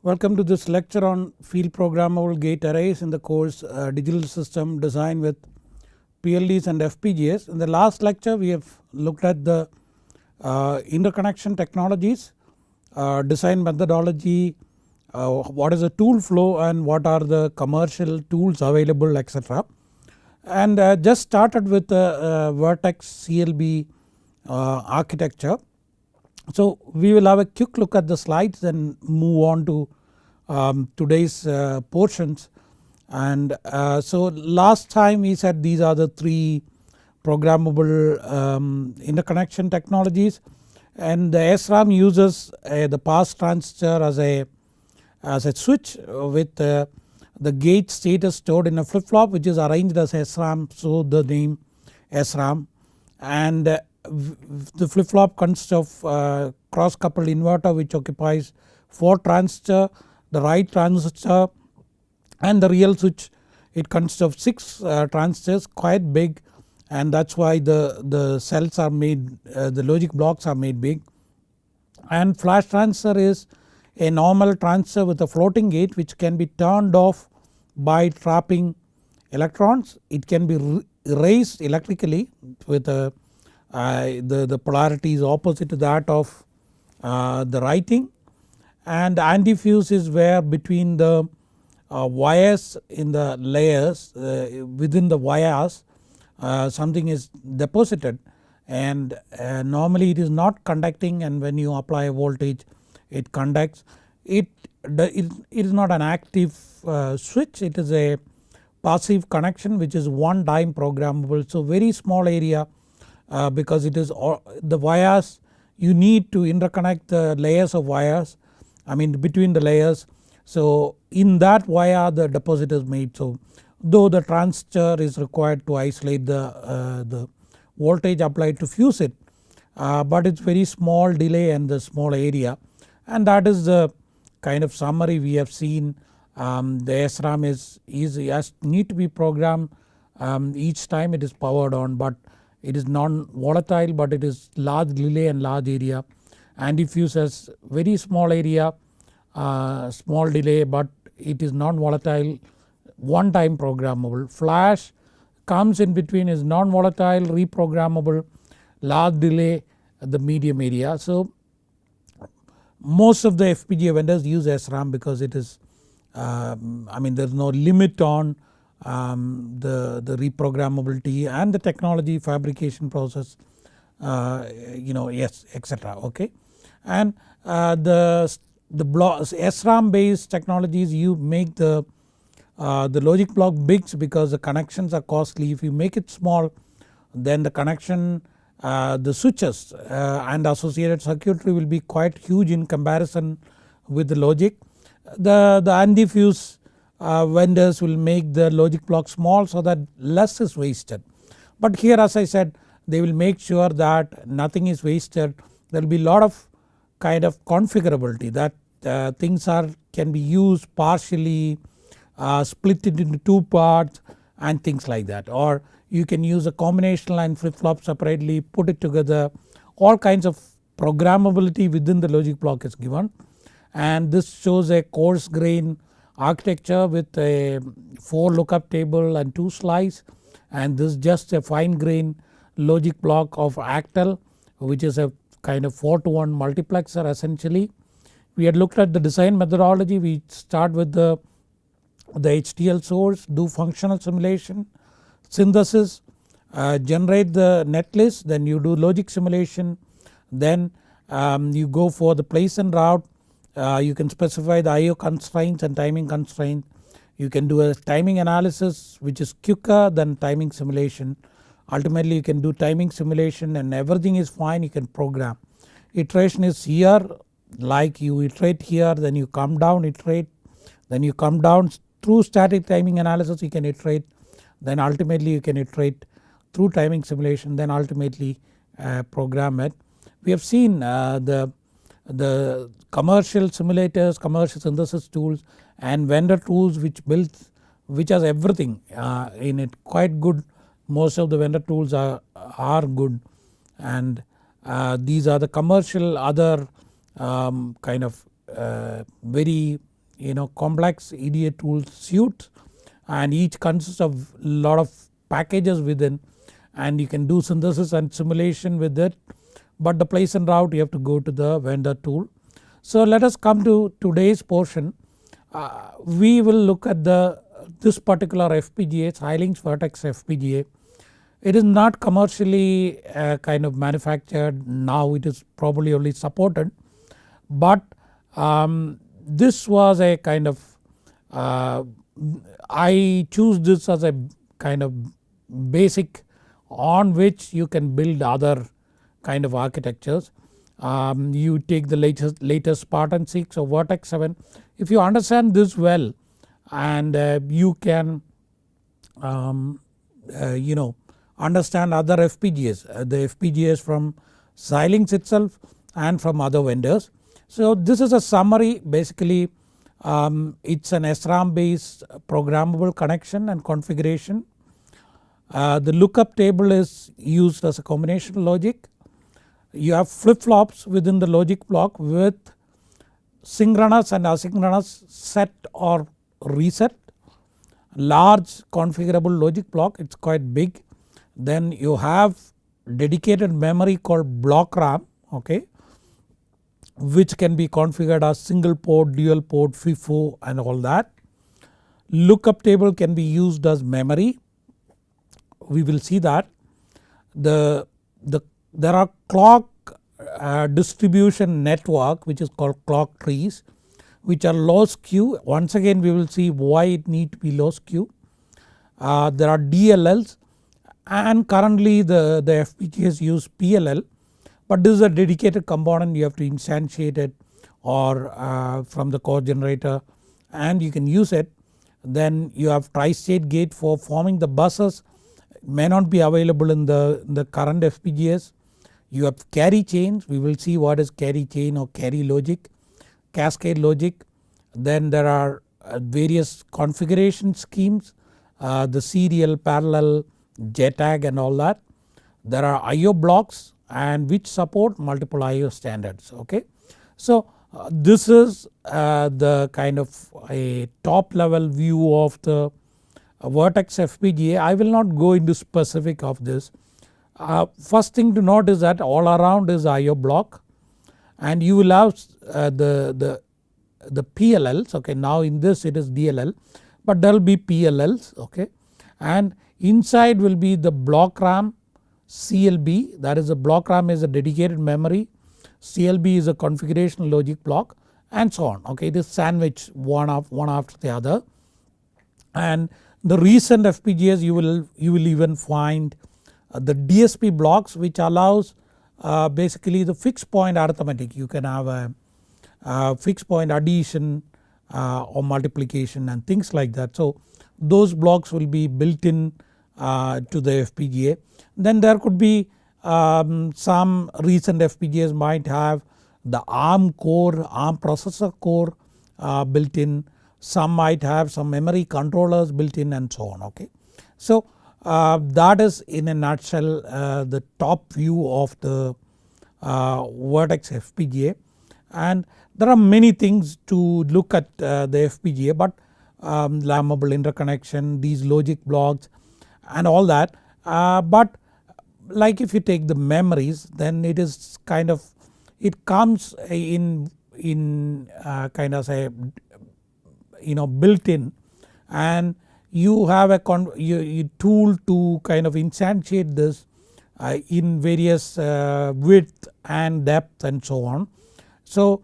Welcome to this lecture on field programmable gate arrays in the course Digital System Design with PLDs and FPGAs. In the last lecture we have looked at the interconnection technologies, design methodology, what is the tool flow and what are the commercial tools available, etc. And just started with the Virtex CLB architecture. So we will have a quick look at the slides and move on to today's portions. And so last time we said these are the three programmable interconnection technologies, and the SRAM uses the pass transistor as a switch with the gate status stored in a flip flop which is arranged as SRAM, so the name SRAM. And the flip flop consists of cross coupled inverter which occupies 4 transistors, the right transistor, and the real switch. It consists of 6 transistors, quite big, and that's why the cells are made, the logic blocks are made big. And flash transistor is a normal transistor with a floating gate which can be turned off by trapping electrons. It can be raised electrically with the polarity is opposite to that of the writing. And antifuse is where between the wires in the layers, within the wires something is deposited, and normally it is not conducting, and when you apply a voltage it conducts. It is not an active switch, it is a passive connection which is one time programmable. So very small area because it is the wires, you need to interconnect the layers of wires, I mean between the layers. So in that wire the deposit is made. So though the transistor is required to isolate the voltage applied to fuse it, but it's very small delay and the small area, and that is the kind of summary we have seen. The SRAM is need to be programmed each time it is powered on, but it is non-volatile, but it is large delay and large area. Antifuse has very small area, small delay, but it is non-volatile, one time programmable. Flash comes in between, is non-volatile, reprogrammable, large delay, the medium area. So most of the FPGA vendors use SRAM because it is I mean there is no limit on the reprogrammability and the technology fabrication process, yes, etc. Okay. And the SRAM based technologies, you make the logic block big because the connections are costly. If you make it small, then the connection, the switches and associated circuitry will be quite huge in comparison with the logic. The antifuse vendors will make the logic block small so that less is wasted, but here as I said they will make sure that nothing is wasted. There will be a lot of kind of configurability that things can be used partially, split it into 2 parts and things like that, or you can use a combinational line flip flop separately, put it together. All kinds of programmability within the logic block is given, and this shows a coarse grain architecture with a 4 lookup table and 2 slice, and this is just a fine grain logic block of Actel, which is a kind of 4:1 multiplexer essentially. We had looked at the design methodology. We start with the HTL source, do functional simulation, synthesis, generate the netlist, then you do logic simulation, then you go for the place and route. You can specify the IO constraints and timing constraints. You can do a timing analysis which is quicker than timing simulation. Ultimately you can do timing simulation and everything is fine, you can program. Iteration is here, like you iterate here, then you come down, iterate, then you come down through static timing analysis, you can iterate, then ultimately you can iterate through timing simulation, then ultimately program it. We have seen the commercial simulators, commercial synthesis tools and vendor tools which has everything in it, quite good. Most of the vendor tools are good, and these are the commercial other kind of very complex EDA tool suite, and each consists of lot of packages within, and you can do synthesis and simulation with it, but the place and route you have to go to the vendor tool. So let us come to today's portion. We will look at this particular FPGA, Xilinx Virtex FPGA. It is not commercially kind of manufactured now, it is probably only supported, but this was a kind of I choose this as a kind of basic on which you can build other kind of architectures. You take the latest Spartan 6 or Virtex 7. If you understand this well, and you can understand other FPGAs, the FPGAs from Xilinx itself and from other vendors. So this is a summary. Basically it's an SRAM based programmable connection and configuration. The lookup table is used as a combination logic. You have flip flops within the logic block with synchronous and asynchronous set or reset. Large configurable logic block, it's quite big. Then you have dedicated memory called block RAM, okay, which can be configured as single port, dual port, FIFO and all that. Lookup table can be used as memory. We will see that. There are clock distribution network which is called clock trees, which are low skew. Once again we will see why it need to be low skew. There are DLLs, and currently the FPGAs use PLL, but this is a dedicated component, you have to instantiate it or from the core generator and you can use it. Then you have tri-state gate for forming the buses, may not be available in the current FPGAs. You have carry chains, we will see what is carry chain or carry logic, cascade logic. Then there are various configuration schemes, the serial, parallel, JTAG and all that. There are IO blocks and which support multiple IO standards, okay. So this is the kind of a top level view of the Virtex FPGA. I will not go into specific of this. First thing to note is that all around is IO block, and you will have the PLLs, okay. Now in this it is DLL, but there will be PLLs, okay, and inside will be the block RAM, CLB, that is a block RAM is a dedicated memory, CLB is a configuration logic block and so on, okay. It is sandwiched one after the other. And the recent FPGAs you will even find the DSP blocks, which allows basically the fixed point arithmetic. You can have a fixed point addition or multiplication and things like that. So those blocks will be built in to the FPGA. Then there could be some recent FPGAs might have the ARM core, ARM processor core built in. Some might have some memory controllers built in and so on, okay. So that is in a nutshell the top view of the Virtex FPGA, and there are many things to look at the FPGA, but lammable interconnection, these logic blocks and all that, but like if you take the memories, then it is kind of, it comes in kind of say built in, and you have a tool to kind of instantiate this in various width and depth and so on. So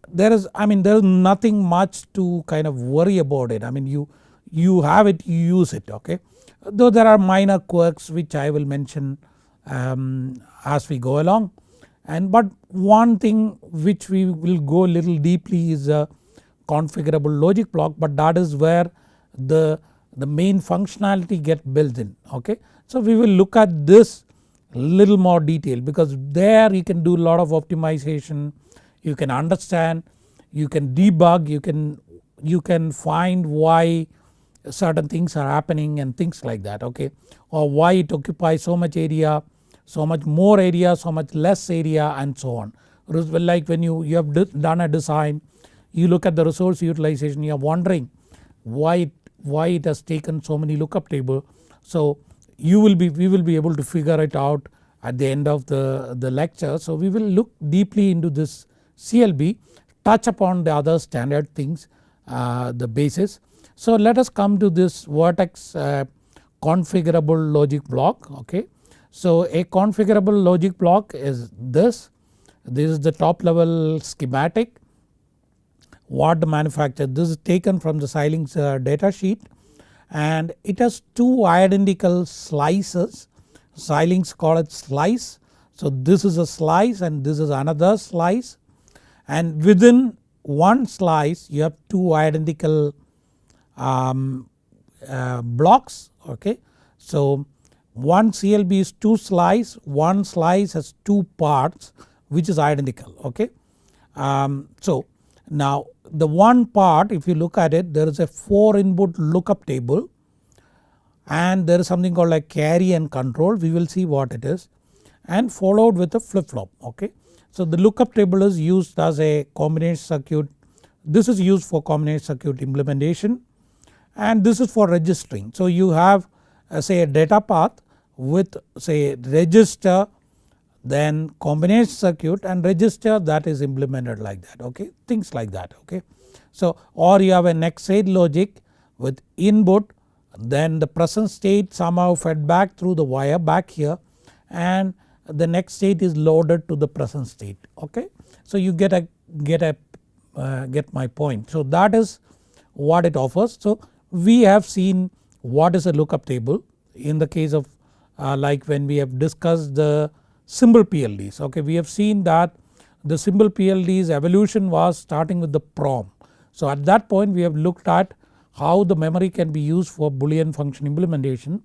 there is nothing much to kind of worry about it. I mean you have it, you use it, okay. Though there are minor quirks which I will mention as we go along, but one thing which we will go a little deeply is a configurable logic block, but that is where the main functionality get built in, okay. So we will look at this little more detail, because there you can do a lot of optimization, you can understand, you can debug, you can find why certain things are happening and things like that, okay, or why it occupies so much area, so much more area, so much less area and so on. Like when you have done a design, you look at the resource utilization, you are wondering why it has taken so many lookup table. So we will be able to figure it out at the end of the lecture. So we will look deeply into this CLB, touch upon the other standard things, the basis. So let us come to this Virtex configurable logic block. Okay. So a configurable logic block is this. This is the top level schematic. What the manufacturer, this is taken from the Xilinx data sheet, and it has two identical slices. Xilinx call it slice. So this is a slice and this is another slice, and within one slice you have two identical blocks. Okay. So one CLB is two slice, one slice has two parts which is identical. Okay. So now the one part, if you look at it, there is a 4 input lookup table and there is something called like carry and control, we will see what it is, and followed with a flip flop. Okay. So the lookup table is used as a combination circuit. This is used for combination circuit implementation, and this is for registering. So you have say a data path with say register, then combination circuit and register that is implemented like that. Okay. Things like that. Okay. So or you have a next state logic with input, then the present state somehow fed back through the wire back here, and the next state is loaded to the present state. Okay. So you get my point. So that is what it offers. So we have seen what is a lookup table in the case of like when we have discussed the symbol PLDs. Okay. We have seen that the symbol PLDs evolution was starting with the PROM. So at that point we have looked at how the memory can be used for Boolean function implementation.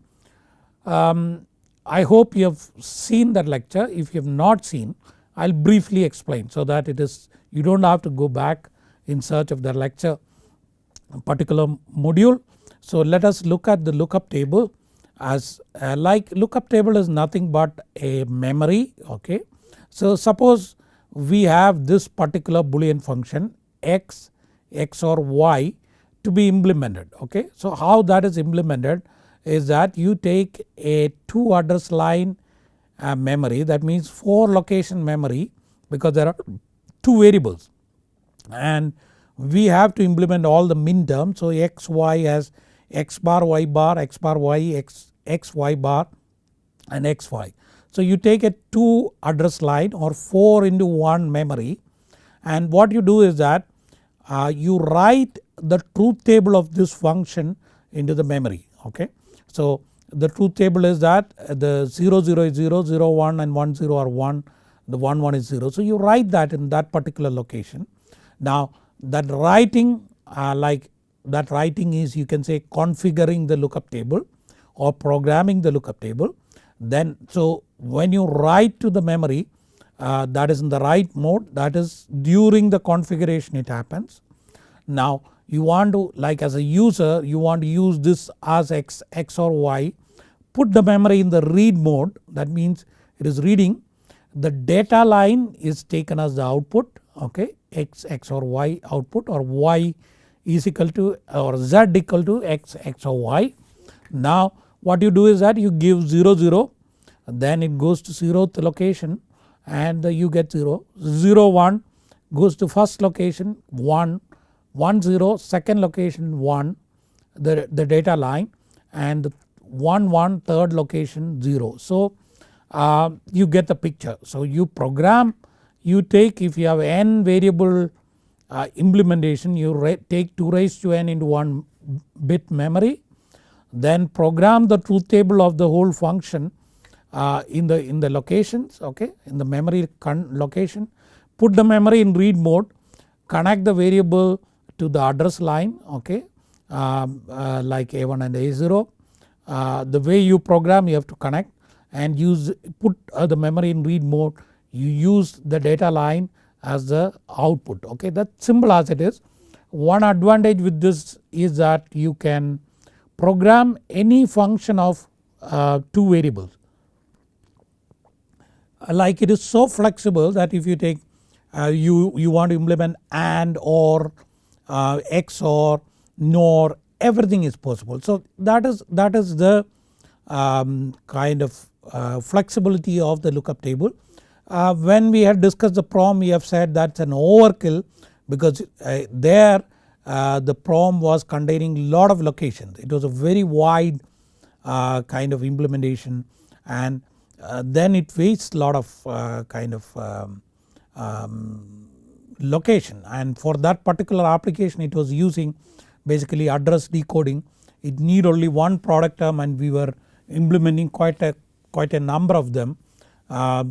I hope you have seen that lecture. If you have not seen, I will briefly explain so that it is, you do not have to go back in search of the lecture particular module. So let us look at the lookup table as like lookup table is nothing but a memory. Okay. So suppose we have this particular Boolean function x, or y to be implemented. Okay. So how that is implemented is that you take a 2 address line memory, that means 4 location memory, because there are 2 variables and we have to implement all the min terms. So x y as x bar y bar, x bar y, x y bar and x y. So you take a 2 address line or 4 into 1 memory, and what you do is that you write the truth table of this function into the memory. Okay. So the truth table is that the 0 0 is 0, 0 1 and 1 0 are 1, the 1 1 is 0. So you write that in that particular location. Now that writing is, you can say, configuring the lookup table or programming the lookup table. Then so when you write to the memory, that is in the write mode, that is during the configuration it happens. Now you want to, like as a user, you want to use this as x or y, put the memory in the read mode, that means it is reading. The data line is taken as the output. Okay. X or y output, or y is equal to, or z equal to x or y. Now what you do is that you give 0 0, then it goes to 0th location and you get 0, 0 1 goes to first location 1, 1 0 second location 1 the data line, and 1 1 third location 0. So you get the picture. So you program, you take, if you have n variable implementation, you take 2 raised to n into 1 bit memory, then program the truth table of the whole function in the locations. Okay, in the memory location, put the memory in read mode, connect the variable to the address line. Okay, like A1 and A0. The way you program, you have to connect and put the memory in read mode, you use the data line as the output. Okay, that's simple as it is. One advantage with this is that you can program any function of 2 variables. Like it is so flexible that if you take you want to implement AND or XOR, NOR, everything is possible. So that is the kind of flexibility of the lookup table. When we had discussed the PROM, we have said that's an overkill because there the PROM was containing lot of locations. It was a very wide kind of implementation, and then it wastes lot of kind of location, and for that particular application it was using basically address decoding. It need only one product term and we were implementing quite a number of them.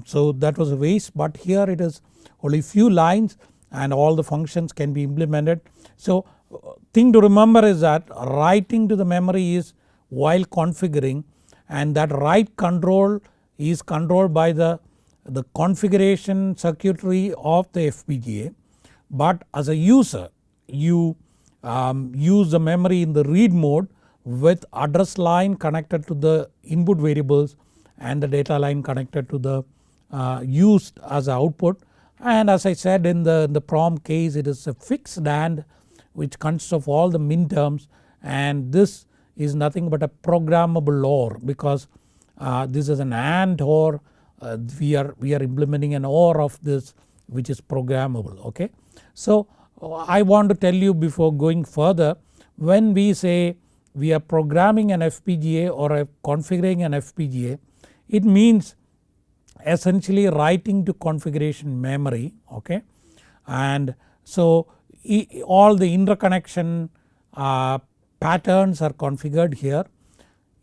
So that was a waste, but here it is only few lines and all the functions can be implemented. So thing to remember is that writing to the memory is while configuring, and that write control is controlled by the configuration circuitry of the FPGA, but as a user you use the memory in the read mode with address line connected to the input variables and the data line connected to the used as a output. And as I said, in the PROM case it is a fixed AND which consists of all the min terms, and this is nothing but a programmable OR because this is an AND OR. We are implementing an OR of this which is programmable. Okay. So I want to tell you before going further, when we say we are programming an FPGA or configuring an FPGA, it means essentially writing to configuration memory. Okay. And so all the interconnection patterns are configured here.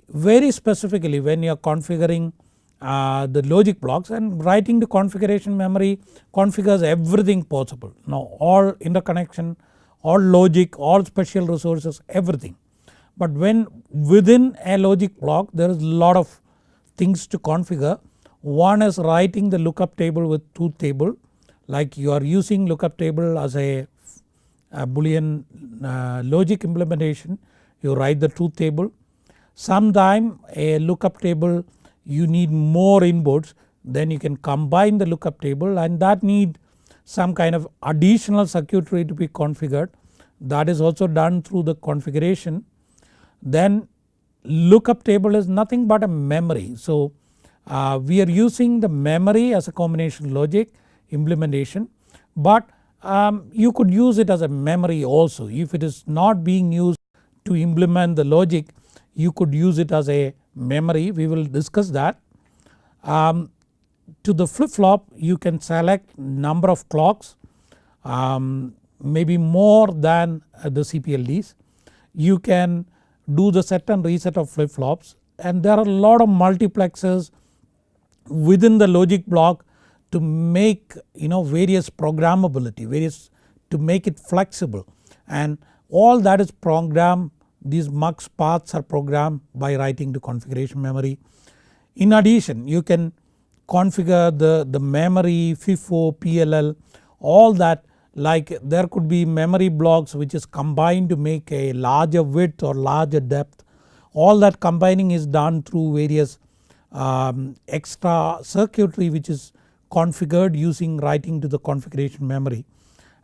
Very specifically when you are configuring the logic blocks, and writing to configuration memory configures everything possible. Now all interconnection, all logic, all special resources, everything. But when within a logic block there is a lot of things to configure. One is writing the lookup table with truth table, like you are using lookup table as a Boolean logic implementation, you write the truth table. Sometime a lookup table you need more inputs, then you can combine the lookup table, and that need some kind of additional circuitry to be configured. That is also done through the configuration. Then lookup table is nothing but a memory. So we are using the memory as a combination logic implementation, but you could use it as a memory also. If it is not being used to implement the logic, you could use it as a memory. We will discuss that. To the flip flop you can select number of clocks, maybe more than the CPLDs. You can do the set and reset of flip flops, and there are a lot of multiplexers within the logic block to make various programmability, to make it flexible, and all that is programmed. These mux paths are programmed by writing to configuration memory. In addition you can configure the memory, FIFO, PLL, all that, like there could be memory blocks which is combined to make a larger width or larger depth. All that combining is done through various extra circuitry which is configured using writing to the configuration memory,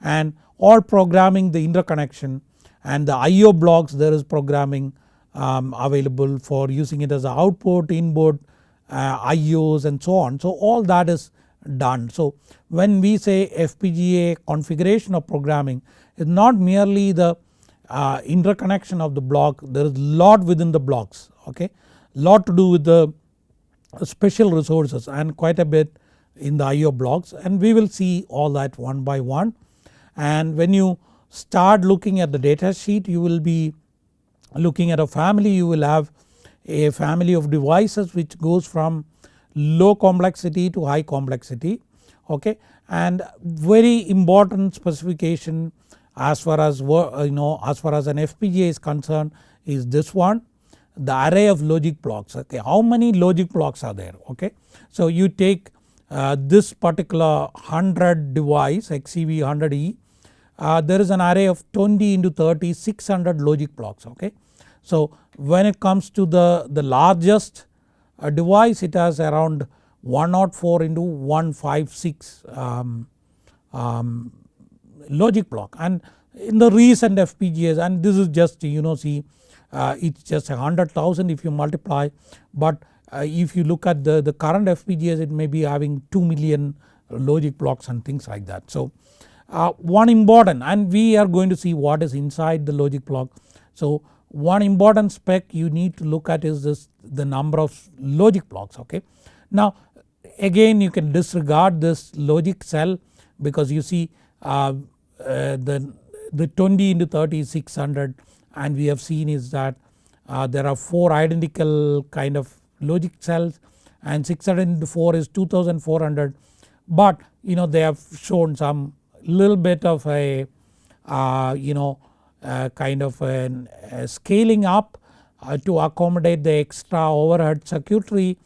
and all programming the interconnection, and the IO blocks there is programming available for using it as an output, input, IOs and so on. So all that is done. So when we say FPGA configuration of programming, it is not merely the interconnection of the block, there is lot within the blocks. Okay, lot to do with the special resources and quite a bit in the IO blocks, and we will see all that one by one. And when you start looking at the data sheet, you will be looking at a family. You will have a family of devices which goes from low complexity to high complexity. Okay, and very important specification as far as as far as an FPGA is concerned is this one, the array of logic blocks. Okay, how many logic blocks are there? Okay, so you take this particular 100 device XCV 100E. There is an array of 20 into 30, 600 logic blocks. Okay, so when it comes to the largest device, it has around 104 into 156 logic block. And in the recent FPGAs, and this is just see it's just 100,000 if you multiply, but if you look at the current FPGAs, it may be having 2 million logic blocks and things like that. So one important, and we are going to see what is inside the logic block. So one important spec you need to look at is the number of logic blocks. Okay. Now again you can disregard this logic cell, because you see the 20 into 30 is 600, and we have seen is that there are 4 identical kind of logic cells, and 600 into 4 is 2400, but they have shown some little bit of a kind of a scaling up to accommodate the extra overhead circuitry,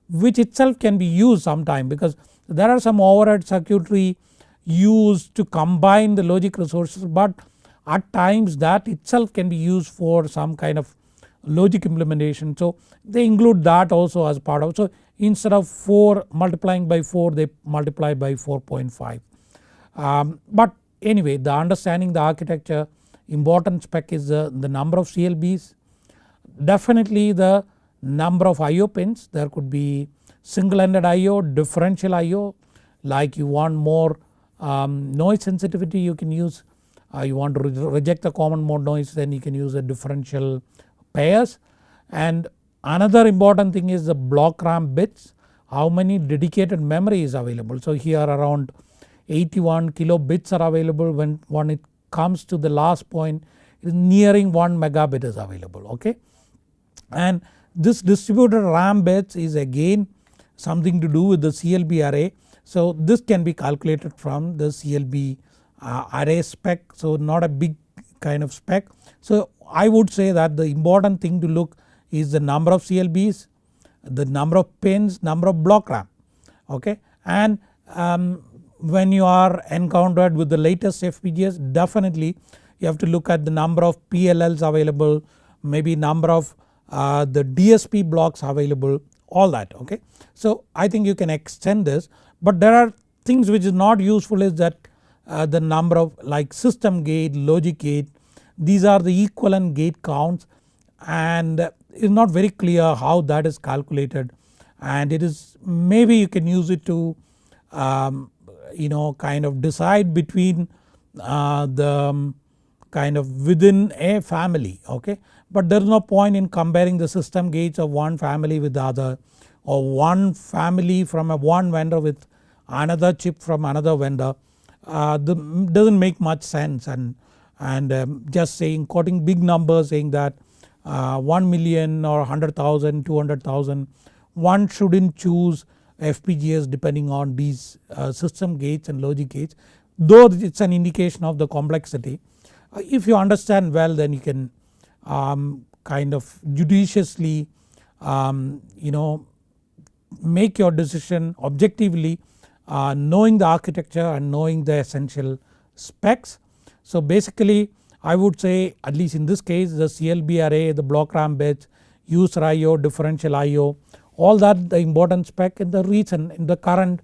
which itself can be used sometime, because there are some overhead circuitry used to combine the logic resources, but at times that itself can be used for some kind of logic implementation. So they include that also as part of. So instead of 4 multiplying by 4, they multiply by 4.5. But anyway, the understanding the architecture, important spec is the number of CLBs, definitely the number of IO pins. There could be single ended IO, differential IO, like you want more noise sensitivity, you can use, you want to reject the common mode noise, then you can use a differential pairs. And another important thing is the block RAM bits, how many dedicated memory is available. So here around 81 kilobits are available. When it comes to the last point, it is nearing 1 megabit is available. Okay. And this distributed RAM bits is again something to do with the CLB array. So this can be calculated from the CLB array spec, so not a big kind of spec. So I would say that the important thing to look is the number of CLBs, the number of pins, number of block RAM. Okay. And when you are encountered with the latest FPGAs, definitely you have to look at the number of PLLs available, maybe number of the DSP blocks available, all that. Okay. So I think you can extend this, but there are things which is not useful is that the number of like system gate, logic gate, these are the equivalent gate counts, and it is not very clear how that is calculated, and it is maybe you can use it to kind of decide between the kind of within a family. Okay. But there is no point in comparing the system gates of one family with the other, or one family from one vendor with another chip from another vendor. Doesn't make much sense, and just saying quoting big numbers saying that 1 million or 100,000, 200,000, one shouldn't choose FPGAs depending on these system gates and logic gates, though it's an indication of the complexity. If you understand well, then you can kind of judiciously make your decision objectively, knowing the architecture and knowing the essential specs. So basically I would say, at least in this case, the CLB array, the block RAM bits, user IO, differential IO, all that the important spec. In the recent, in the current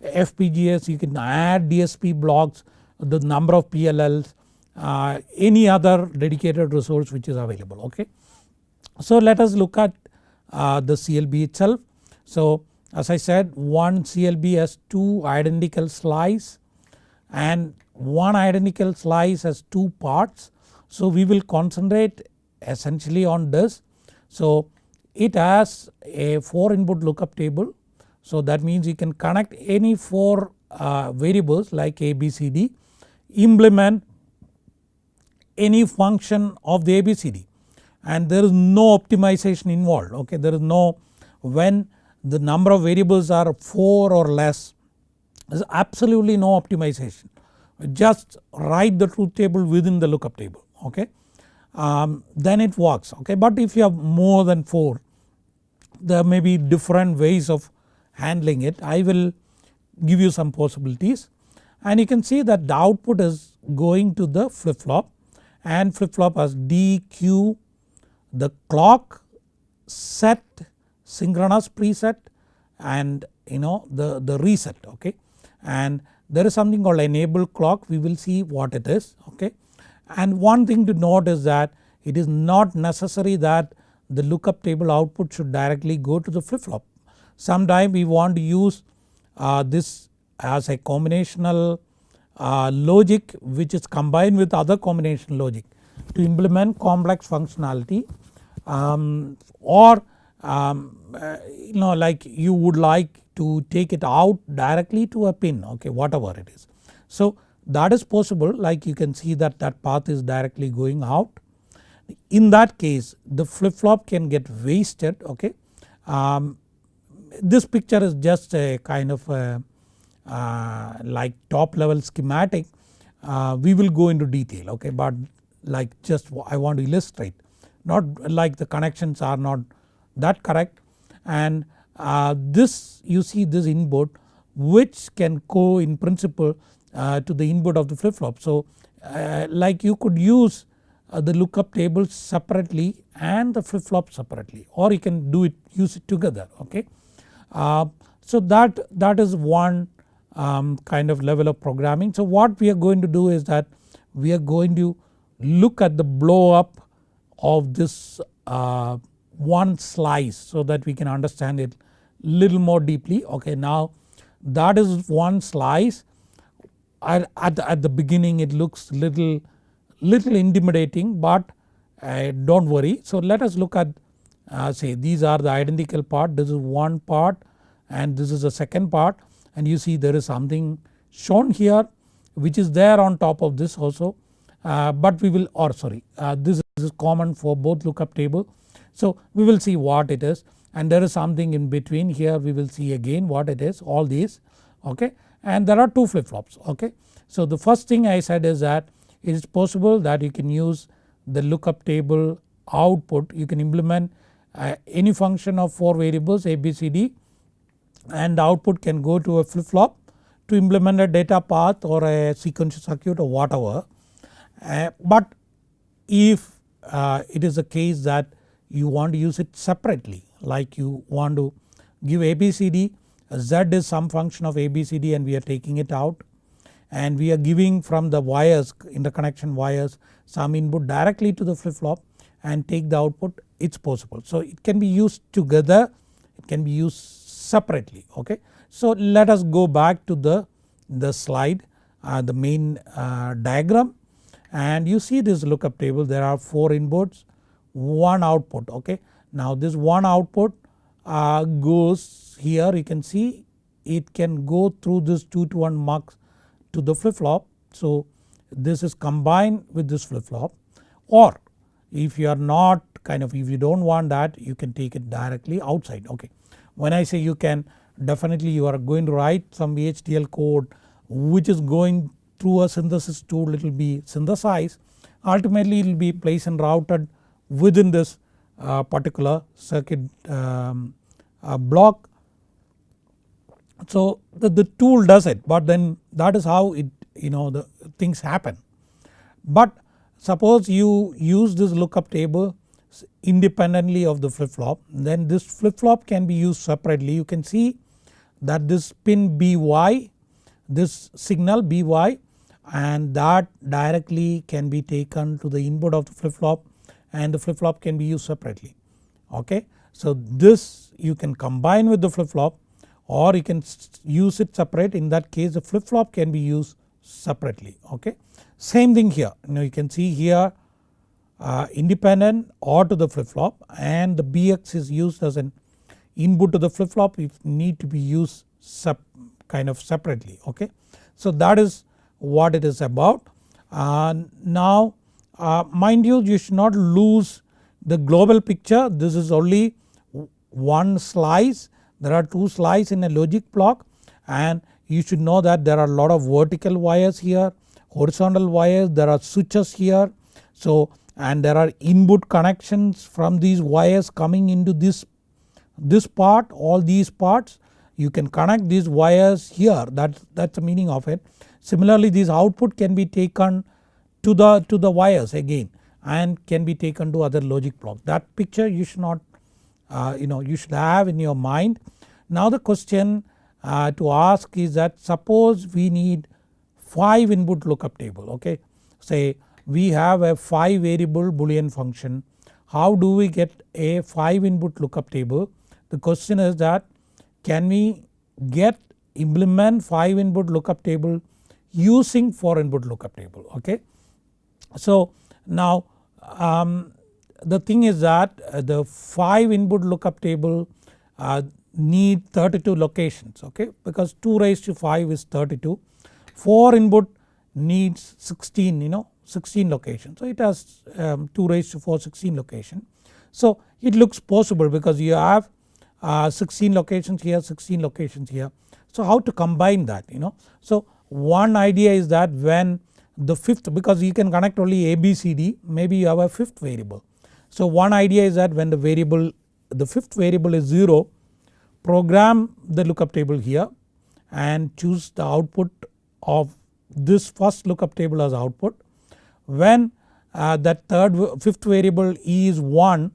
FPGAs, you can add DSP blocks, the number of PLLs, any other dedicated resource which is available. Okay. So let us look at the CLB itself. So as I said, one CLB has 2 identical slices, and one identical slice has 2 parts. So we will concentrate essentially on this. So it has a 4 input lookup table. So that means you can connect any 4 variables like A, B, C, D, implement any function of the ABCD, and there is no optimization involved. Okay. There is no, when the number of variables are 4 or less, there is absolutely no optimization, just write the truth table within the lookup table. Okay. Then it works. Okay. But if you have more than 4, there may be different ways of handling it. I will give you some possibilities, and you can see that the output is going to the flip flop, and flip flop has D, Q, the clock, set, synchronous preset, and the reset. Okay. And there is something called enable clock, we will see what it is, okay. And one thing to note is that it is not necessary that the lookup table output should directly go to the flip flop. Sometimes we want to use this as a combinational logic which is combined with other combination logic to implement complex functionality, or like you would like to take it out directly to a pin, okay, whatever it is. So that is possible, like you can see that that path is directly going out. In that case the flip flop can get wasted, okay. This picture is just a kind of a, like top level schematic, we will go into detail, okay, but like just I want to illustrate, not like the connections are not that correct, and this you see this input which can go in principle to the input of the flip flop. So like you could use the lookup table separately and the flip flop separately, or you can do it, use it together, okay. So that is one kind of level of programming. So what we are going to do is that we are going to look at the blow up of this one slice so that we can understand it little more deeply, okay. Now that is one slice. At the beginning it looks little intimidating, but don't worry. So let us look at say these are the identical part, this is one part and this is the second part, and you see there is something shown here which is there on top of this also, but we will, or sorry, this is common for both lookup table. So we will see what it is, and there is something in between here, we will see again what it is, all these, okay. And there are two flip flops, okay. So the first thing I said is that it is possible that you can use the lookup table output, you can implement any function of 4 variables A, B, C, D, and the output can go to a flip flop to implement a data path or a sequential circuit or whatever. But if it is a case that you want to use it separately, like you want to give ABCD, Z is some function of ABCD and we are taking it out, and we are giving from the wires, interconnection wires, some input directly to the flip flop and take the output, it's possible. So it can be used together, it can be used separately, okay. So let us go back to the slide, the main diagram, and you see this lookup table, there are 4 inputs, 1 output, okay. Now this one output goes here, you can see it can go through this 2 to 1 mux to the flip flop. So this is combined with this flip flop, or if you are not kind of, if you don't want that, you can take it directly outside, okay. When I say you can, definitely you are going to write some HDL code which is going through a synthesis tool, it will be synthesized, ultimately it will be placed and routed within this particular circuit block. So the tool does it, but then that is how it, the things happen. But suppose you use this lookup table independently of the flip flop, then this flip flop can be used separately. You can see that this pin BY, this signal BY, and that directly can be taken to the input of the flip flop, and the flip flop can be used separately, okay. So this you can combine with the flip flop, or you can use it separate. In that case the flip flop can be used separately, okay. Same thing here, you can see here independent or to the flip flop, and the BX is used as an input to the flip flop if need to be used kind of separately, okay. So that is what it is about. Now mind you should not lose the global picture, this is only one slice, there are 2 slices in a logic block, and you should know that there are a lot of vertical wires here, horizontal wires, there are switches here. So and there are input connections from these wires coming into this part, all these parts, you can connect these wires here, that's the meaning of it. Similarly this output can be taken to the wires again and can be taken to other logic blocks. That picture you should not you should have in your mind. Now the question to ask is that suppose we need 5 input lookup table, okay. Say we have a 5 variable boolean function. How do we get a 5 input lookup table? The question is that can we implement 5 input lookup table using 4 input lookup table, okay. So now the thing is that the 5 input lookup table need 32 locations, okay, because 2 raised to 5 is 32. 4 input needs 16, 16 locations. So it has 2 raised to 4 16 location. So it looks possible because you have 16 locations here, 16 locations here. So how to combine that, So one idea is that when the fifth, because you can connect only ABCD, maybe you have a fifth variable. So one idea is that when the fifth variable is 0, program the lookup table here and choose the output of this first lookup table as output. When that fifth variable is 1,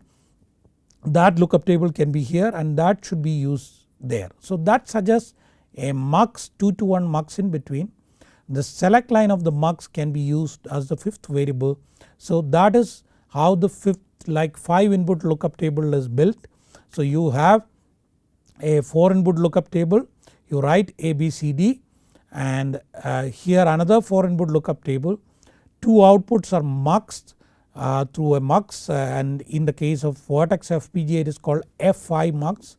that lookup table can be here and that should be used there. So that suggests a mux 2 to 1 mux in between. The select line of the mux can be used as the fifth variable. So that is how the 5 input lookup table is built. So you have a 4 input lookup table, you write ABCD and here another 4 input lookup table. 2 outputs are muxed through a mux and in the case of Virtex FPGA it is called F5 mux,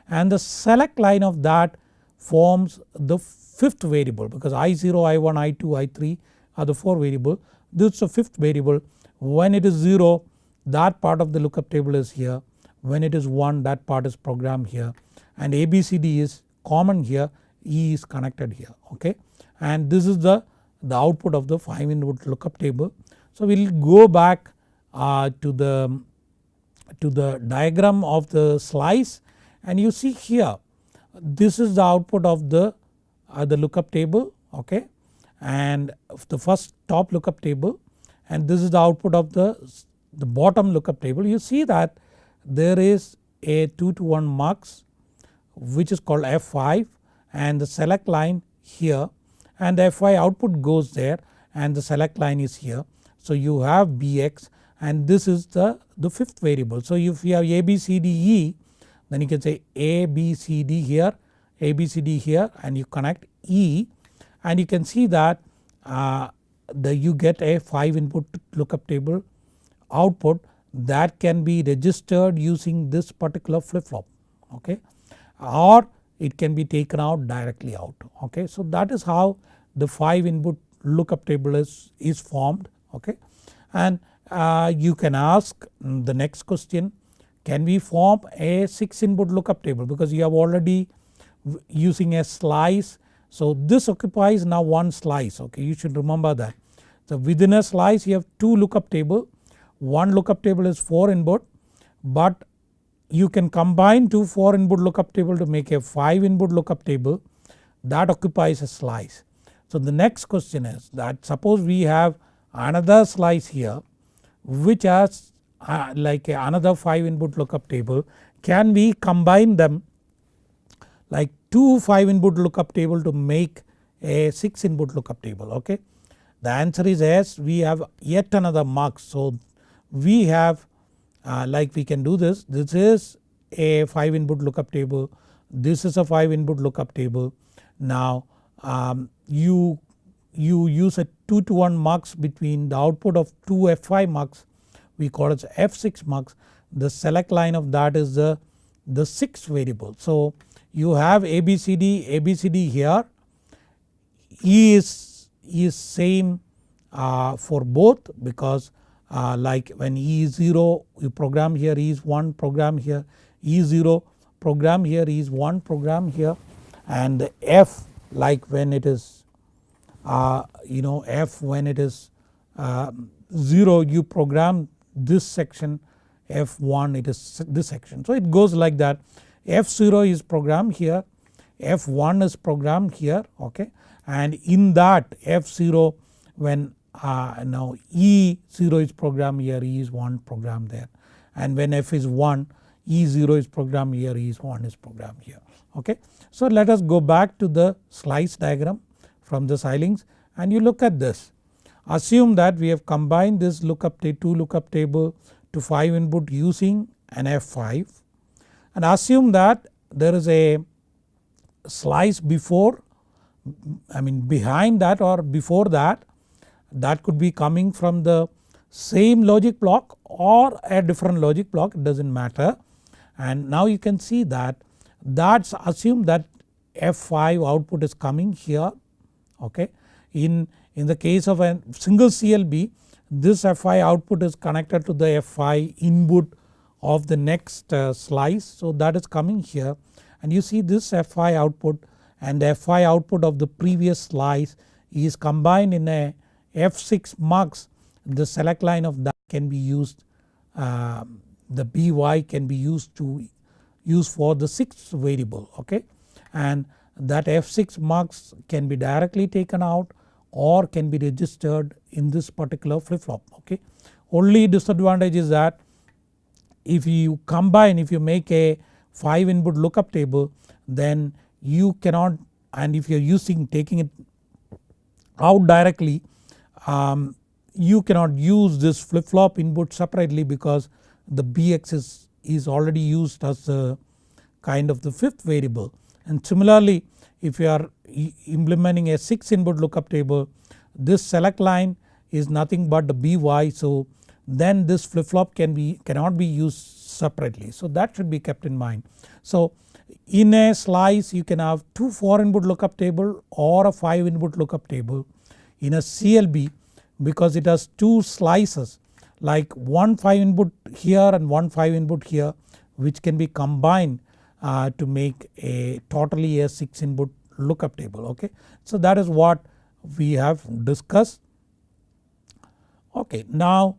and the select line of that forms the fifth variable because I0, I1, I2, I3 are the 4 variable. This is the fifth variable. When it is 0 that part of the lookup table is here, when it is 1 that part is programmed here, and ABCD is common here, E is connected here, okay. And this is the output of the 5 input lookup table. So we will go back to the diagram of the slice and you see here this is the output of the lookup table, okay, and the first top lookup table, and this is the output of the bottom lookup table. You see that there is a 2 to 1 mux which is called F5 and the select line here, and the F5 output goes there and the select line is here. So you have BX and this is the fifth variable. So if you have ABCDE then you can say ABCD here, ABCD here, and you connect E and you can see that you get a 5 input lookup table output that can be registered using this particular flip flop, okay, or it can be taken out directly out, okay. So that is how the 5 input lookup table is formed, okay. And you can ask the next question, can we form a 6 input lookup table, because you have already using a slice. So this occupies now 1 slice, okay, you should remember that. So within a slice you have 2 lookup table, 1 lookup table is 4 input, but you can combine 2 4 input lookup table to make a 5 input lookup table that occupies a slice. So the next question is that suppose we have another slice here which has like another 5 input lookup table, can we combine them like 2 5 input lookup table to make a 6 input lookup table, okay. The answer is yes, we have yet another mux. So we have we can do this is a 5 input lookup table, this is a 5 input lookup table. Now you use a 2 to 1 mux between the output of 2 F5 mux, we call it F6 mux. The select line of that is the 6th variable. So you have ABCD here, E is same for both, because like when E is 0 you program here, E is 1 program here, E is 0 program here, E is 1 program here, and the F like when it is F when it is 0 you program this section, F1 it is this section. So it goes like that, F0 is programmed here, F1 is programmed here, okay, and in that F0 when now E0 is programmed here, E is 1 programmed there, and when F is 1 E0 is programmed here, E is 1 is programmed here, okay. So let us go back to the slice diagram from the Xilinx and you look at this. Assume that we have combined this two lookup table to 5 input using an F5 and assume that there is a slice before, behind that or before that could be coming from the same logic block or a different logic block, it does not matter. And now you can see that that's assume that F5 output is coming here, okay. In the case of a single CLB, this F5 output is connected to the F5 input of the next slice, so that is coming here and you see this F5 output and the F5 output of the previous slice is combined in a F6 mux. The select line of that can be used, the by can be used for the 6th variable, okay. And that F6 mux can be directly taken out or can be registered in this particular flip flop, okay. Only disadvantage is that if you combine, if you make a 5 input lookup table, then you cannot, and if you are taking it out directly, you cannot use this flip flop input separately because the bx is already used as a kind of the 5th variable. And similarly if you are implementing a 6 input lookup table, this select line is nothing but the by, so then this flip flop cannot be used separately, so that should be kept in mind. So in a slice you can have 2 4 input lookup table or a 5 input lookup table. In a CLB, because it has 2 slices like one 5 input here and one 5 input here, which can be combined to make a totally a 6 input lookup table, okay. So that is what we have discussed, okay. Now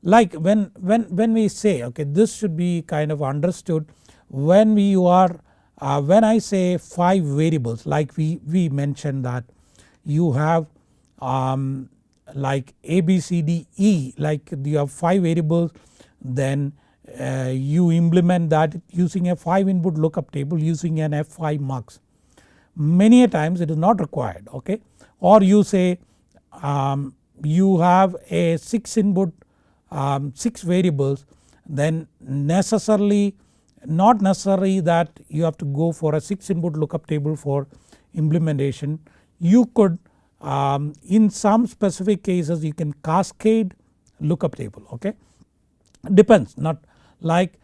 like when we say, okay, this should be kind of understood when when I say 5 variables, like we mentioned that you have like A, B, C, D, E, like you have 5 variables, then you implement that using a 5 input lookup table using an F5 mux. Many a times it is not required, okay. Or you say you have a 6 input 6 variables, then not necessary that you have to go for a 6 input lookup table for implementation. You could in some specific cases you can cascade lookup table, okay. Depends, not like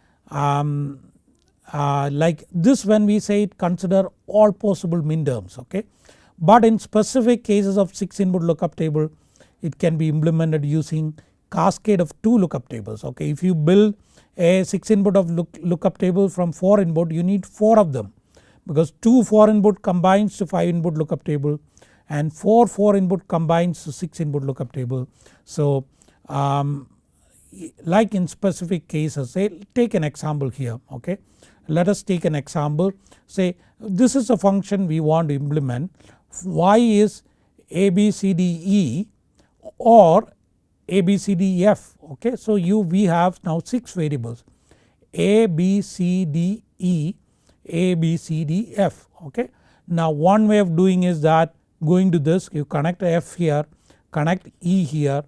this when we say it consider all possible minterms, okay. But in specific cases of 6 input lookup table it can be implemented using cascade of 2 lookup tables, okay. If you build a 6 input of lookup table from 4 input, you need 4 of them because 2 4 input combines to 5 input lookup table and 4 input combines to 6 input lookup table. So like in specific cases, say take an example here, okay. Let us take an example, say this is a function we want to implement, y is ABCDE or ABCDF, okay. So we have now 6 variables ABCDE ABCDF, okay. Now one way of doing is that going to this you connect F here, connect E here,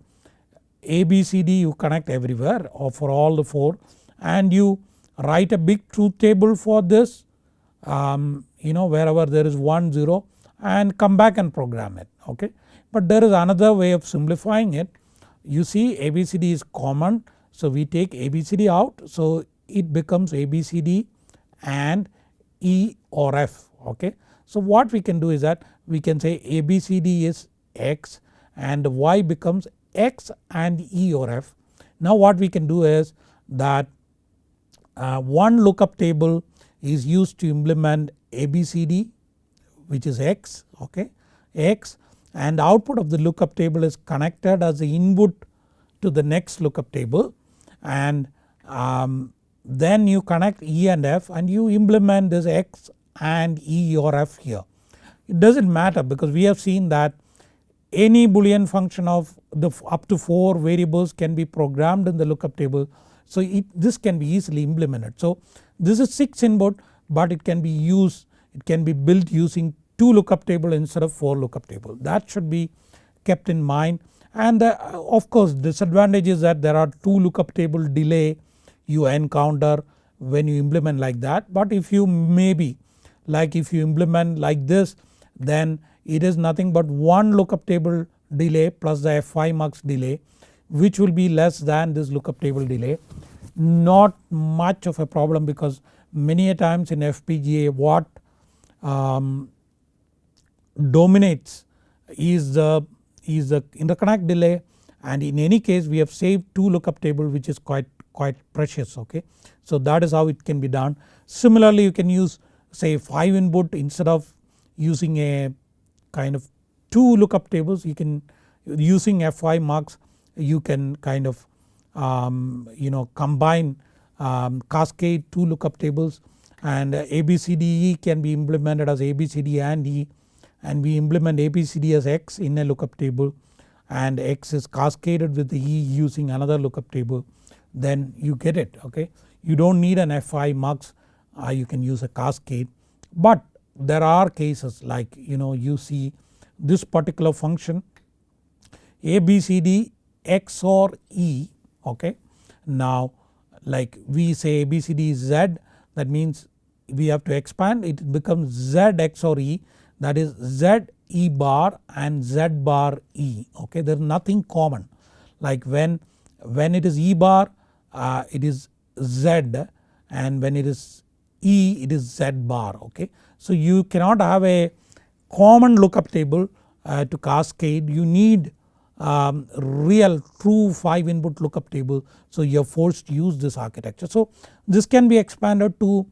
ABCD you connect everywhere or for all the 4 and you write a big truth table for this wherever there is 1 0 and come back and program it, okay. But there is another way of simplifying it. You see ABCD is common, so we take ABCD out, so it becomes ABCD and E or F, okay. So what we can do is that we can say ABCD is X and Y becomes X and E or F. Now what we can do is that one lookup table is used to implement ABCD, which is X, okay, X, and output of the lookup table is connected as the input to the next lookup table, and then you connect E and F and you implement this X and E or F here. It does not matter because we have seen that any boolean function of the up to 4 variables can be programmed in the lookup table So this can be easily implemented. So this is 6 input, but it can be used, it can be built using 2 lookup table instead of 4 lookup table. That should be kept in mind. And of course disadvantage is that there are 2 lookup table delay you encounter when you implement like that. But if you maybe like if you implement like this, then it is nothing but 1 lookup table delay plus the F5 mux delay, which will be less than this lookup table delay. Not much of a problem, because many a times in FPGA what dominates is the interconnect delay, and in any case we have saved 2 lookup table, which is quite precious. Okay, so that is how it can be done. Similarly you can use say 5 input instead of using a kind of 2 lookup tables. You can using F5 mux you can kind of combine cascade 2 lookup tables, and ABCDE can be implemented as ABCD and E, and we implement ABCD as X in a lookup table, and X is cascaded with the E using another lookup table. Then you get it. Okay, you don't need an F5 mux, you can use a cascade. But there are cases like you see this particular function ABCD XOR E. Okay, now like we say ABCD is Z, that means we have to expand, it becomes Z XOR E, that is Z E bar and Z bar E. Okay, there is nothing common, like when it is E bar it is Z, and when it is E it is Z bar. Okay, so you cannot have a common lookup table to cascade, you need real true 5 input lookup table, so you are forced to use this architecture. So this can be expanded to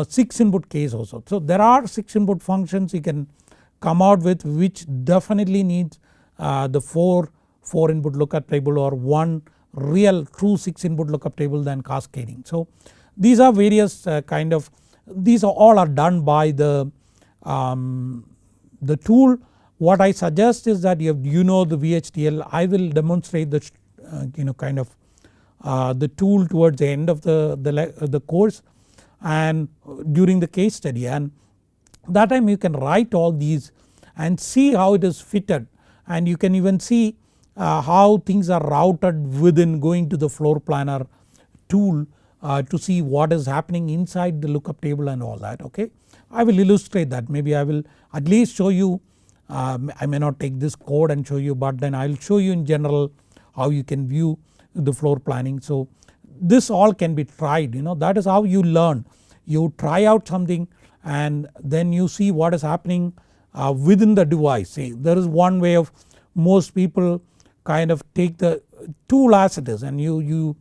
6 input case also. So there are 6 input functions you can come out with, which definitely needs the 4 input lookup table or 1 real true 6 input lookup table than cascading. So these are various these are all are done by the tool. What I suggest is that you know the VHDL. I will demonstrate the the tool towards the end of the course and during the case study, and that time you can write all these and see how it is fitted, and you can even see how things are routed within going to the floor planner tool to see what is happening inside the lookup table and all that. Okay, I will illustrate that, maybe I will at least show you. I may not take this code and show you, but then I will show you in general how you can view the floor planning. So this all can be tried, that is how you learn. You try out something and then you see what is happening within the device. See, there is one way of most people kind of take the tool as it is, and you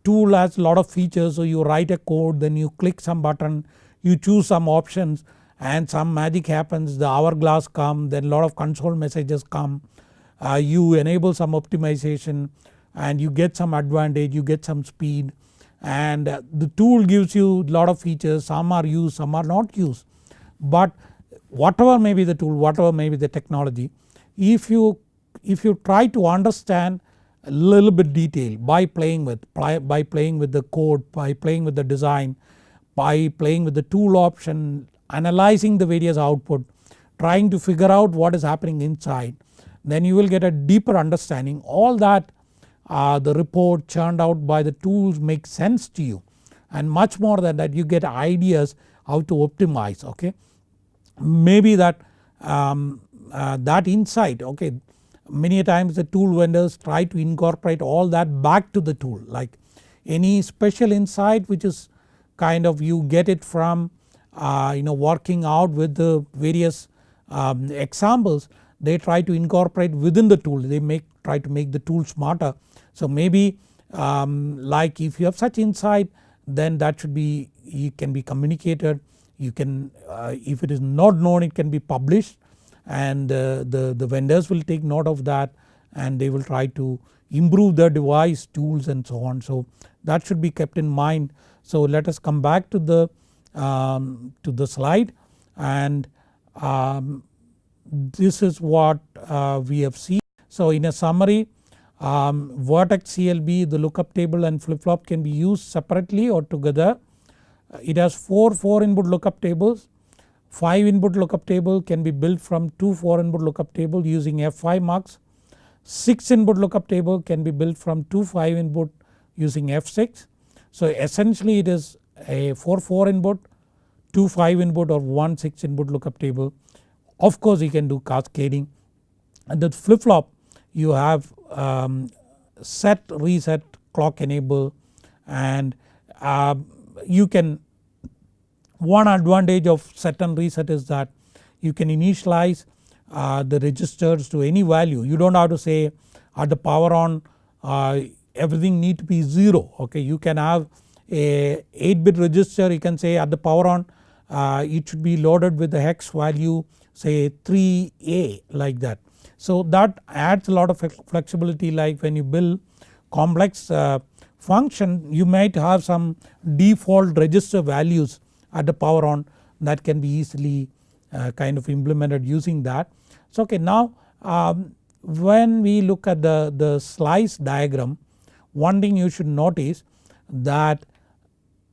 tool has a lot of features, so you write a code, then you click some button, you choose some options, and some magic happens, the hourglass come, then a lot of console messages come, you enable some optimization and you get some advantage, you get some speed, and the tool gives you a lot of features, some are used, some are not used. But whatever may be the tool, whatever may be the technology, if you try to understand a little bit detail by playing with the code, by playing with the design, by playing with the tool option, analyzing the various output, trying to figure out what is happening inside, then you will get a deeper understanding. All that the report churned out by the tools makes sense to you, and much more than that you get ideas how to optimize. Okay, maybe that insight, okay, many times the tool vendors try to incorporate all that back to the tool, like any special insight which is kind of you get it from working out with the various examples, they try to incorporate within the tool, they try to make the tool smarter. So maybe like if you have such insight, then that should be, it can be communicated, you can if it is not known, it can be published, and the vendors will take note of that and they will try to improve their device tools and so on. So that should be kept in mind. So let us come back to the slide, and this is what we have seen. So in a summary, Virtex CLB, the lookup table and flip flop can be used separately or together. It has 4 input lookup tables. 5 input lookup table can be built from 2 4 input lookup table using F5 mux. 6 input lookup table can be built from 2 5 input using F6. So essentially it is a 4 input, 2 5 input or 1 6 input lookup table. Of course you can do cascading, and the flip flop you have set, reset, clock enable, and you can, one advantage of set and reset is that you can initialize the registers to any value. You don't have to say at the power on everything need to be 0. Okay, you can have a 8-bit register, you can say at the power on it should be loaded with the hex value say 3A, like that. So that adds a lot of flexibility, like when you build complex function you might have some default register values at the power on that can be easily kind of implemented using that. So okay, now when we look at the slice diagram, one thing you should notice that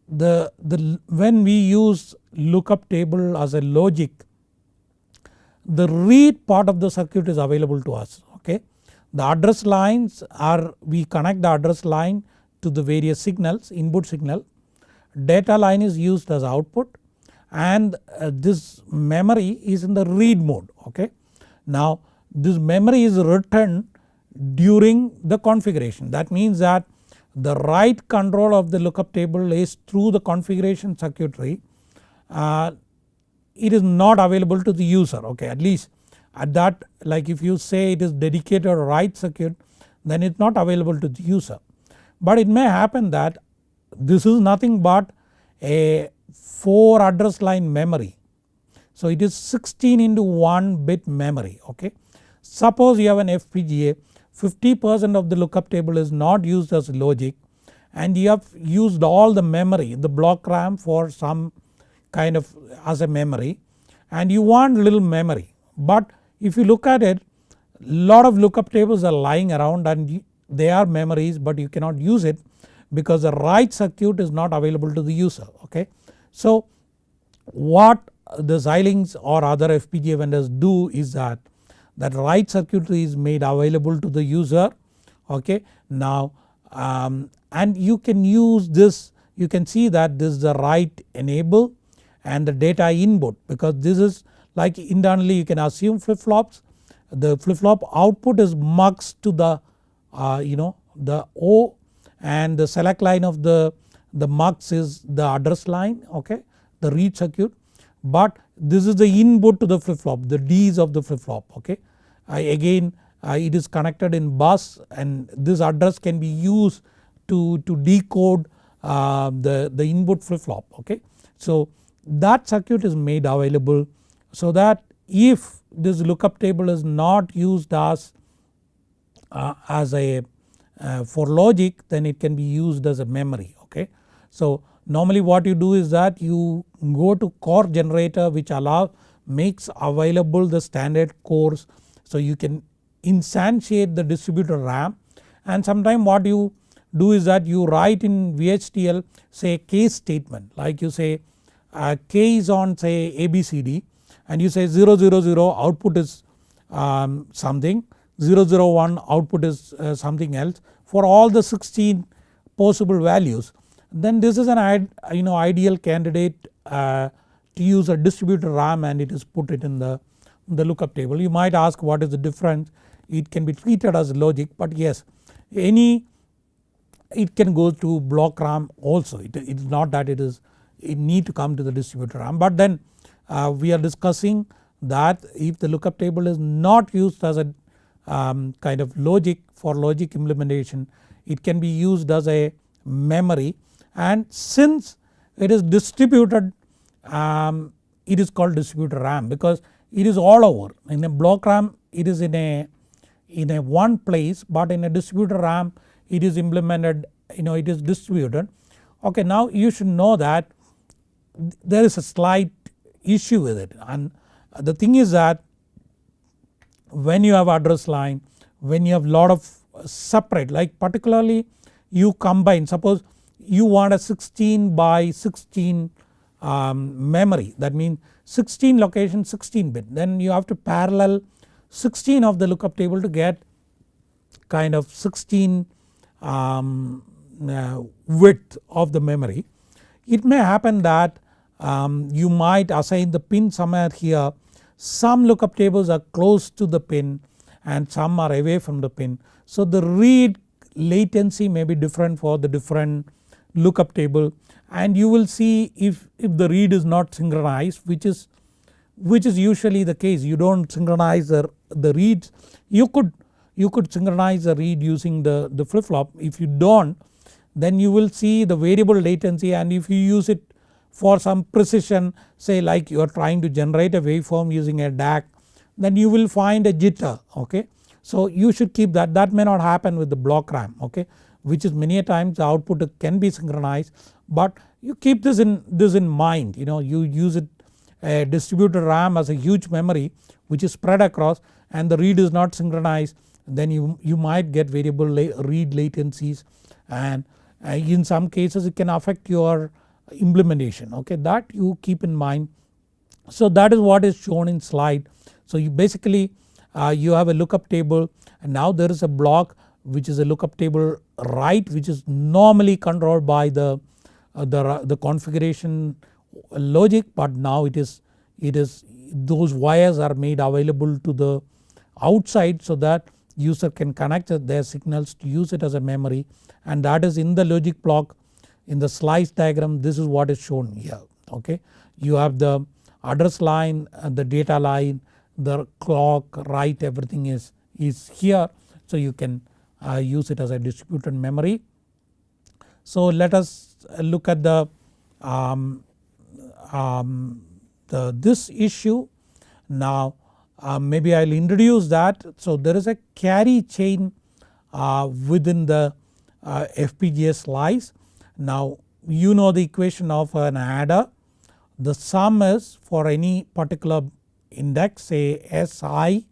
when we use lookup table as a logic, the read part of the circuit is available to us. Okay, the address lines are, we connect the address line to the various signals, input signal, data line is used as output, and this memory is in the read mode. Okay, now this memory is written during the configuration. That means that the write control of the lookup table is through the configuration circuitry. It is not available to the user, okay, at least at that, like if you say it is dedicated write circuit, then it is not available to the user. But it may happen that this is nothing but a 4 address line memory. So it is 16 into 1 bit memory. Okay, suppose you have an FPGA, 50% of the lookup table is not used as logic, and you have used all the memory, the block RAM for some kind of as a memory, and you want little memory. But if you look at it, lot of lookup tables are lying around and they are memories, but you cannot use it because the write circuit is not available to the user. Okay, so what the Xilinx or other FPGA vendors do is that write circuitry is made available to the user. Okay, now and you can use this, you can see that this is the write enable and the data input, because this is like internally you can assume flip flops. The flip flop output is mux to the the O, and the select line of the mux is the address line, okay, the read circuit, but this is the input to the flip flop, the D's of the flip flop. Okay, again it is connected in bus, and this address can be used to decode the input flip flop. Okay, so that circuit is made available so that if this lookup table is not used as a for logic, then it can be used as a memory. Okay, so normally what you do is that you go to core generator, which makes available the standard cores, so you can instantiate the distributed RAM, and sometime what you do is that you write in VHDL say case statement, like you say K is on say ABCD, and you say 000 output is something, 001 output is something else for all the 16 possible values. Then this is an ideal candidate to use a distributed RAM, and it is put it in the lookup table. You might ask what is the difference. It can be treated as logic, but yes, it can go to block RAM also. It is not that it need to come to the distributed RAM, but then we are discussing that if the lookup table is not used as a kind of logic for logic implementation, it can be used as a memory, and since it is distributed, it is called distributed RAM because it is all over. In a block RAM it is in a one place, but in a distributed RAM it is implemented, it is distributed. Okay, now you should know that there is a slight issue with it, and the thing is that when you have address line, when you have lot of separate, like particularly you combine, suppose you want a 16 by 16 memory, that means 16 location 16 bit, then you have to parallel 16 of the lookup table to get kind of 16 width of the memory. It may happen that you might assign the pin somewhere here, some lookup tables are close to the pin and some are away from the pin. So the read latency may be different for the different lookup table, and you will see if the read is not synchronized, which is usually the case. You don't synchronize the reads. You could synchronize the read using the flip flop. If you don't, then you will see the variable latency, and if you use it for some precision, say like you are trying to generate a waveform using a DAC, then you will find a jitter, okay. So you should keep that. That may not happen with the block RAM, okay, which is many a times the output can be synchronized, but you keep this in mind, you know, you use it a distributed RAM as a huge memory which is spread across and the read is not synchronized, then you might get variable read latencies, and in some cases it can affect your implementation, okay, that you keep in mind. So that is what is shown in slide. So you basically you have a lookup table, and now there is a block which is a lookup table write, which is normally controlled by the configuration logic, but now it is those wires are made available to the outside so that user can connect their signals to use it as a memory, and that is in the logic block. In the slice diagram this is what is shown here, okay. You have the address line, the data line, the clock, write, everything is here, so you can use it as a distributed memory. So let us look at this issue now. Maybe I will introduce that. So there is a carry chain within the FPGA slice. Now you know the equation of an adder. The sum is for any particular index, say Si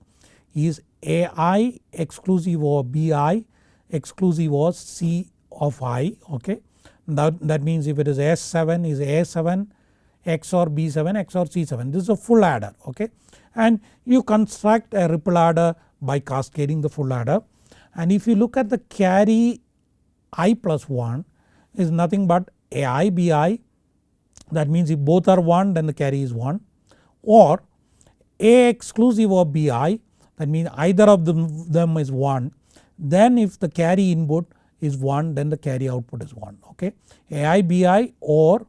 is Ai exclusive of Bi exclusive of C of I, okay. That means if it is S7 is A7 XOR B7 XOR C7, this is a full adder, okay, and you construct a ripple adder by cascading the full adder. And if you look at the carry I plus 1 is nothing but Ai Bi, that means if both are 1 then the carry is 1, or A exclusive of Bi, that means either of them is 1, then if the carry input is 1 then the carry output is 1, okay. Ai Bi or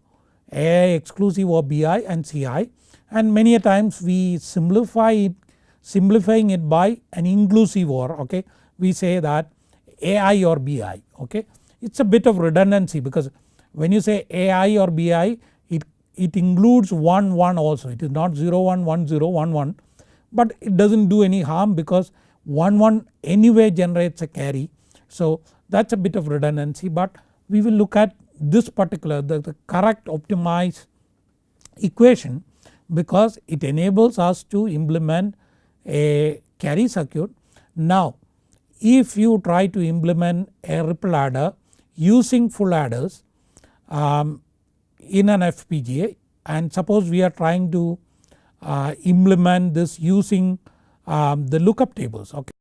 Ai exclusive of Bi and Ci, and many a times we simplifying it by an inclusive OR, okay. We say that Ai or Bi, okay. It is a bit of redundancy because when you say Ai or Bi it includes 1 1 also, it is not 0 1 1 0 1 1, but it does not do any harm because 1 1 anyway generates a carry. So that is a bit of redundancy, but we will look at this particular the correct optimized equation because it enables us to implement a carry circuit. Now if you try to implement a ripple adder using full adders in an FPGA, and suppose we are trying to implement this using the lookup tables, okay,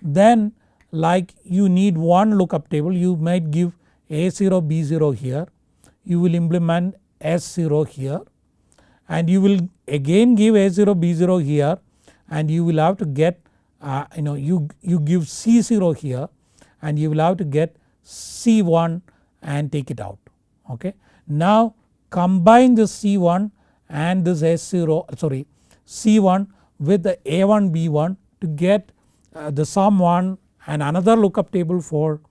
then like you need one lookup table, you might give A0 B0 here, you will implement S0 here, and you will again give A0 B0 here, and you will have to get you give C0 here, and you will have to get C1 and take it out, okay. Now combine this C1 and this C1 with the A1 B1 to get the sum 1 and another lookup table for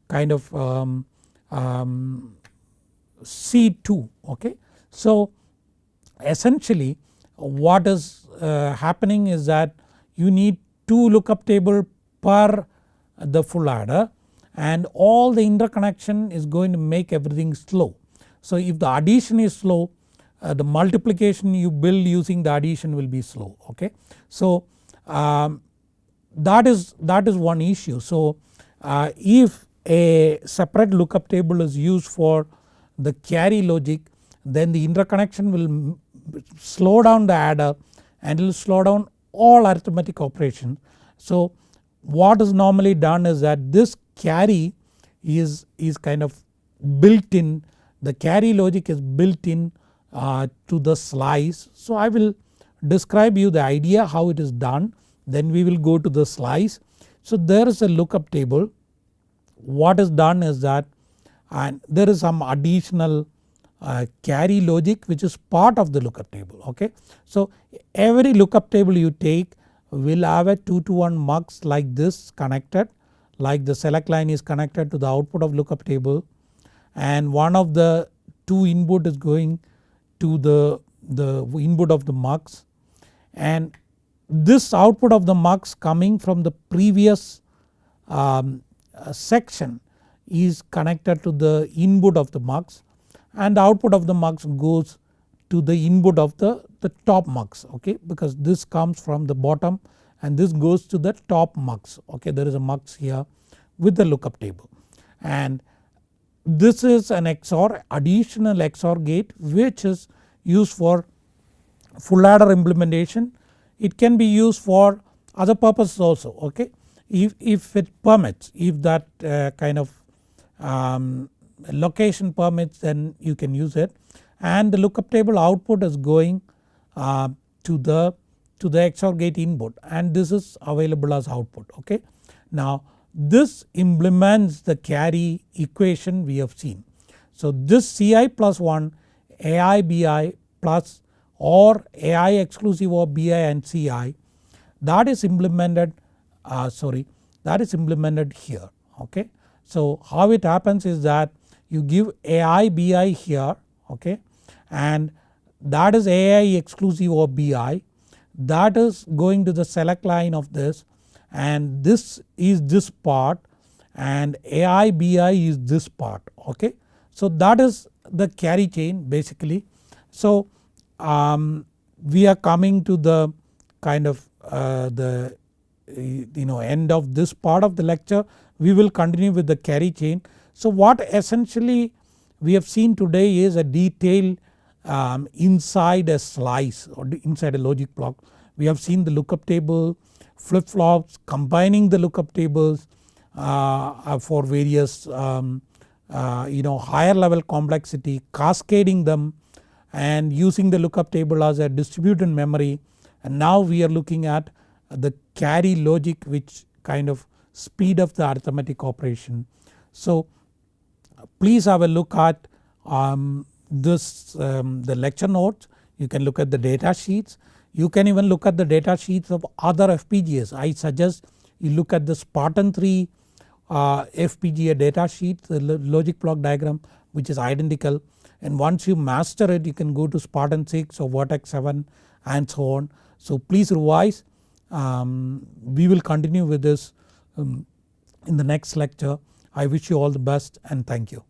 kind of C2, okay. So essentially what is happening is that you need 2 lookup table per the full adder, and all the interconnection is going to make everything slow. So if the addition is slow, the multiplication you build using the addition will be slow, okay. So that is one issue. So If a separate lookup table is used for the carry logic, then the interconnection will slow down the adder and it will slow down all arithmetic operations. So what is normally done is that this carry is kind of built in, the carry logic is built in to the slice. So I will describe you the idea how it is done, then we will go to the slice. So there is a lookup table. What is done is that, and there is some additional carry logic which is part of the lookup table, okay. So every lookup table you take will have a 2 to 1 mux like this connected, like the select line is connected to the output of lookup table, and one of the 2 input is going to the input of the mux, and this output of the mux coming from the previous section is connected to the input of the mux, and the output of the mux goes to the input of the top mux, okay, because this comes from the bottom and this goes to the top mux, okay. There is a mux here with the lookup table, and this is an XOR, additional XOR gate which is used for full adder implementation. It can be used for other purposes also, okay, if it permits, if that kind of location permits, then you can use it, and the lookup table output is going to the XOR gate input, and this is available as output, okay. Now this implements the carry equation we have seen. So this Ci plus 1 Ai Bi plus or Ai exclusive of Bi and Ci, that is implemented here, okay. So how it happens is that you give Ai Bi here, okay, and that is Ai exclusive of Bi, that is going to the select line of this, and this is this part, and Ai Bi is this part, okay. So that is the carry chain basically. So we are coming to the kind of the end of this part of the lecture. We will continue with the carry chain. So what essentially we have seen today is a detail inside a slice or inside a logic block. We have seen the lookup table, flip flops, combining the lookup tables for various higher level complexity, cascading them, and using the lookup table as a distributed memory, and now we are looking at the carry logic which kind of speed up the arithmetic operation. So please have a look at the lecture notes, you can look at the data sheets, you can even look at the data sheets of other FPGAs. I suggest you look at the Spartan 3 FPGA data sheet, the logic block diagram which is identical, and once you master it you can go to Spartan 6 or Virtex 7 and so on. So please revise. We will continue with this in the next lecture. I wish you all the best and thank you.